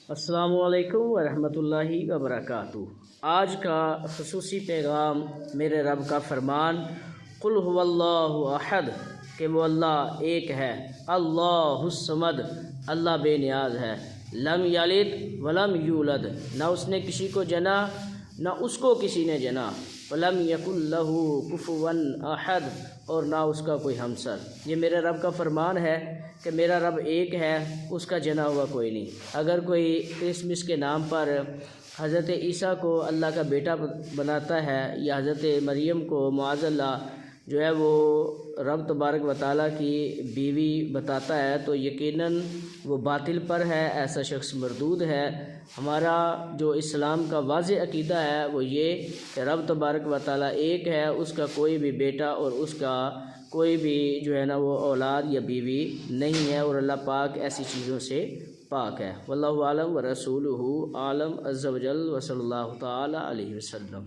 السلام علیکم ورحمۃ اللہ وبرکاتہ۔ آج کا خصوصی پیغام میرے رب کا فرمان قل هو اللہ احد کہ وہ اللہ ایک ہے، اللہ الصمد اللہ بے نیاز ہے، لم یلد ولم یولد نہ اس نے کسی کو جنا نہ اس کو کسی نے جنا، ولم یکن لہ کفوا احد اور نہ اس کا کوئی ہمسر۔ یہ میرے رب کا فرمان ہے کہ میرا رب ایک ہے، اس کا جنا ہوا کوئی نہیں۔ اگر کوئی کرسمس کے نام پر حضرت عیسیٰ کو اللہ کا بیٹا بناتا ہے یا حضرت مریم کو معاذ اللہ جو ہے وہ رب تبارک و تعالیٰ کی بیوی بتاتا ہے تو یقیناً وہ باطل پر ہے، ایسا شخص مردود ہے۔ ہمارا جو اسلام کا واضح عقیدہ ہے وہ یہ کہ رب تبارک و تعالیٰ ایک ہے، اس کا کوئی بھی بیٹا اور اس کا کوئی بھی جو ہے نا وہ اولاد یا بیوی نہیں ہے، اور اللہ پاک ایسی چیزوں سے پاک ہے۔ واللہ اعلم ورسولہ اعلم عز وجل وصلی اللہ تعالیٰ علیہ وسلم۔